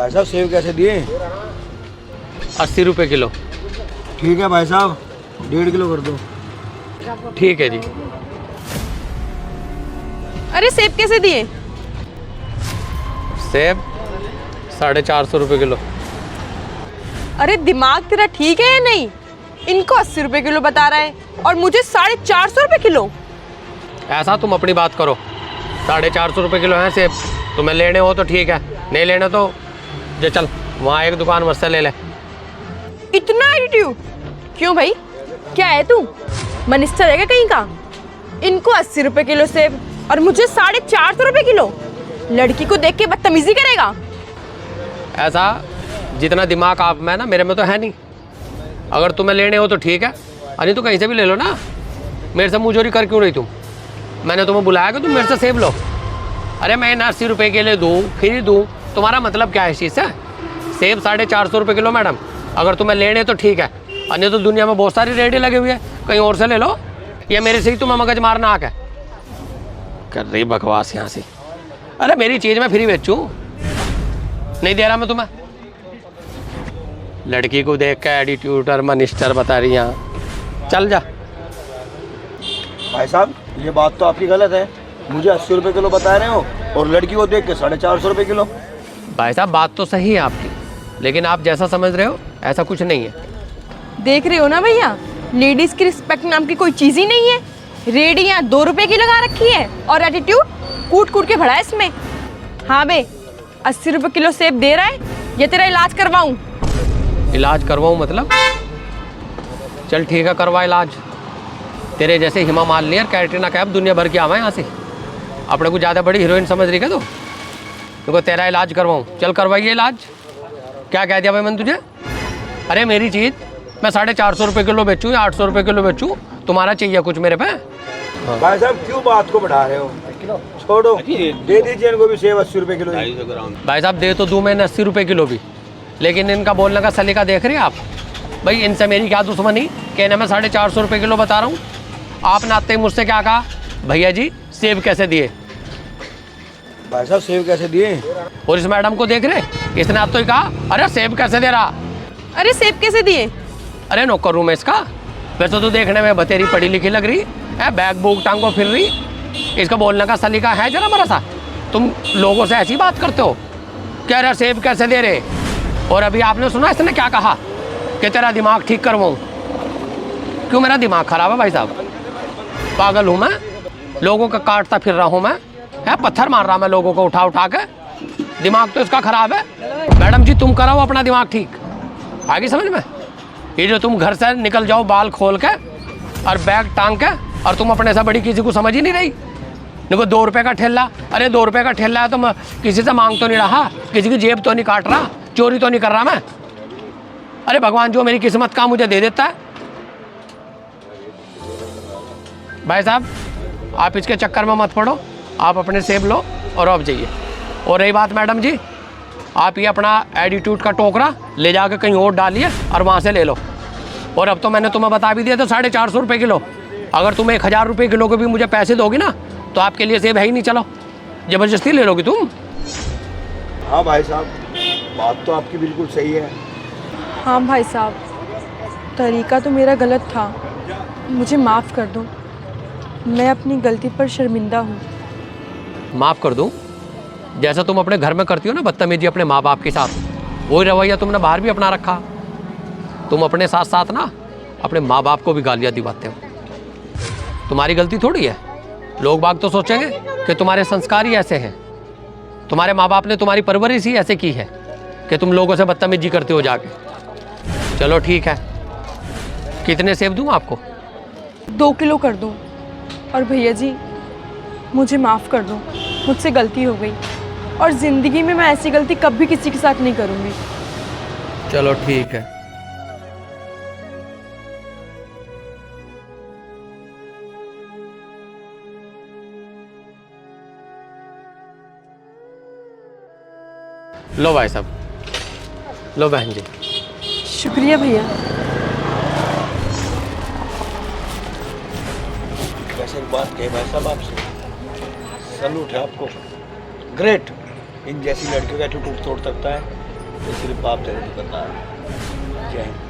भाई साहब सेब कैसे दिए? 80 रुपये किलो। ठीक है भाई साहब, 1.5 किलो कर दो। ठीक है जी। अरे सेब कैसे दिए? सेब 450 रुपये किलो। अरे दिमाग तेरा ठीक है या नहीं? इनको 80 रुपए किलो बता रहा है और मुझे 450 रुपए किलो। ऐसा तुम अपनी बात करो, 450 रुपये किलो है सेब। तुम्हें लेने हो तो ठीक है, नहीं लेने तो जे चल वहाँ एक दुकान मुझसे ले ले। इतना एटीट्यूड क्यों भाई? क्या है तू, मिनिस्टर है क्या कहीं का? इनको 80 रुपए किलो सेब और मुझे 450 रुपए किलो। लड़की को देख के बदतमीजी करेगा? ऐसा जितना दिमाग आप में ना मेरे में तो है नहीं। अगर तुम्हें लेने हो तो ठीक है, नहीं तो कहीं से भी ले लो ना। मेरे से मुंहजोरी कर क्यों रही तुम? मैंने तुम्हें बुलाया कि तुम मेरे से सेब लो। अरे मैं 80 रुपये के लिए दूँ फिर दूँ, तुम्हारा मतलब क्या है इस चीज़ से? सेब 450 रुपये किलो मैडम, अगर तुम्हें लेने तो ठीक है, अन्य तो दुनिया में बहुत सारी रेडी लगे हुए हैं, कहीं और से ले लो। या मेरे से ही तुम्हें मगज मारना आ है? कर रही बकवास यहाँ से। अरे मेरी चीज़ मैं फ्री बेचूँ? नहीं दे रहा मैं तुम्हें। लड़की को देख के एटीट्यूड और मिनिस्टर बता रही यहाँ, चल जा। भाई साहब ये बात तो आपकी गलत है, मुझे 80 रुपये किलो बता रहे हो और लड़की को देख के 450 रुपये किलो। भाई साहब बात तो सही है आपकी, लेकिन आप जैसा समझ रहे हो ऐसा कुछ नहीं है। देख रहे हो ना भैया, लेडीज की रिस्पेक्ट नाम की कोई चीज ही नहीं है। रेडी यहाँ 2 रुपए की लगा रखी है और एटीट्यूड कूट कूट के भरा है इसमें। हाँ बे, 80 रुपए किलो सेब दे रहा है, ये तेरा इलाज करवाऊं? इलाज करवाऊँ मतलब? चल ठीक है, करवा इलाज। तेरे जैसे हिमा मालिनी और कैटरीना कैफ दुनिया भर के आवा यहाँ से। अपने को ज़्यादा बड़ी हीरोइन समझ रही क्या तू? देखो तेरा इलाज करवाऊँ, चल करवाइए इलाज। क्या कह दिया भाई मैंने तुझे? अरे मेरी चीज़ मैं 450 रुपये किलो बेचूँ या 800 रुपये किलो बेचूँ, तुम्हारा चाहिए कुछ मेरे पे? भाई साहब क्यों बात को बढ़ा रहे हो? छोड़ो, दे दीजिए इनको भी सेब 80 रुपये किलो। भाई साहब दे तो दूँ मैंने 80 रुपये किलो भी, लेकिन इनका बोलने का सलीका देख रहे हैं आप? भाई इनसे मेरी क्या दुश्मनी, कहने मैं 450 रुपये किलो बता रहा हूँ। आपने आते ही मुझसे क्या कहा? भैया जी सेब कैसे दिए? भाई साहब सेब कैसे दिए? और इस मैडम को देख रहे, इसने आप तो ही कहा अरे सेब कैसे दे रहा? अरे सेब कैसे दिए? अरे नौकर हूँ मैं इसका। वैसे तो देखने में बतेरी पढ़ी लिखी लग रही है, बैग बुक टांगो फिर रही। इसका बोलने का सलीका है जरा बड़ा सा? तुम लोगों से ऐसी बात करते हो? कह रहे सेब कैसे दे रहे? और अभी आपने सुना इसने क्या कहा कि तेरा दिमाग ठीक करवाऊँ? क्यों मेरा दिमाग खराब है भाई साहब? पागल हूँ मैं? लोगों का काटता फिर रहा हूँ मैं? है पत्थर मार रहा मैं लोगों को उठा उठा के? दिमाग तो इसका खराब है। मैडम जी तुम कराओ अपना दिमाग ठीक, आगे समझ में? ये जो तुम घर से निकल जाओ बाल खोल के और बैग टांग के, और तुम अपने से बड़ी किसी को समझ ही नहीं रही। देखो 2 रुपये का ठेला, अरे 2 रुपये का ठेला है तो मैं किसी से मांग तो नहीं रहा, किसी की जेब तो नहीं काट रहा, चोरी तो नहीं कर रहा मैं। अरे भगवान जो मेरी किस्मत का मुझे दे देता है। भाई साहब आप इसके चक्कर में मत पड़ो, आप अपने सेब लो और अब जाइए। और रही बात मैडम जी, आप ये अपना एटीट्यूड का टोकरा ले जाकर कहीं और डालिए और वहाँ से ले लो। और अब तो मैंने तुम्हें बता भी दिया तो 450 रुपये किलो। अगर तुम 1000 रुपये किलो के भी मुझे पैसे दोगी ना तो आपके लिए सेब है ही नहीं। चलो ज़बरदस्ती ले लोगी तुम? हाँ भाई साहब बात तो आपकी बिल्कुल सही है। हाँ भाई साहब, तरीका तो मेरा गलत था, मुझे माफ़ कर दो। मैं अपनी गलती पर शर्मिंदा हूँ। माफ़ कर दूँ? जैसा तुम अपने घर में करती हो ना बदतमीजी अपने माँ बाप के साथ, वही रवैया तुमने बाहर भी अपना रखा। तुम अपने साथ साथ ना अपने माँ बाप को भी गालियाँ दिवाते हो। तुम्हारी गलती थोड़ी है। लोग बाग तो सोचेंगे कि तुम्हारे संस्कार ही ऐसे हैं, तुम्हारे माँ बाप ने तुम्हारी परवरिश ही ऐसे की है कि तुम लोगों से बदतमीजी करते हो जाके। चलो ठीक है, कितने सेब दूँ आपको? 2 किलो कर दो। और भैया जी मुझे माफ़ कर दो, मुझसे गलती हो गई और ज़िंदगी में मैं ऐसी गलती कभी किसी के साथ नहीं करूँगी। चलो ठीक है। लो भाई साहब, लो बहन जी। शुक्रिया भैया। वैसे एक बात कहे भाई साहब आपसे, सैल्यूट है आपको, ग्रेट। इन जैसी लड़कियों का एटीट्यूड तोड़ सकता है। ये सिर्फ बाप तेरे को करता है। जय हिंद।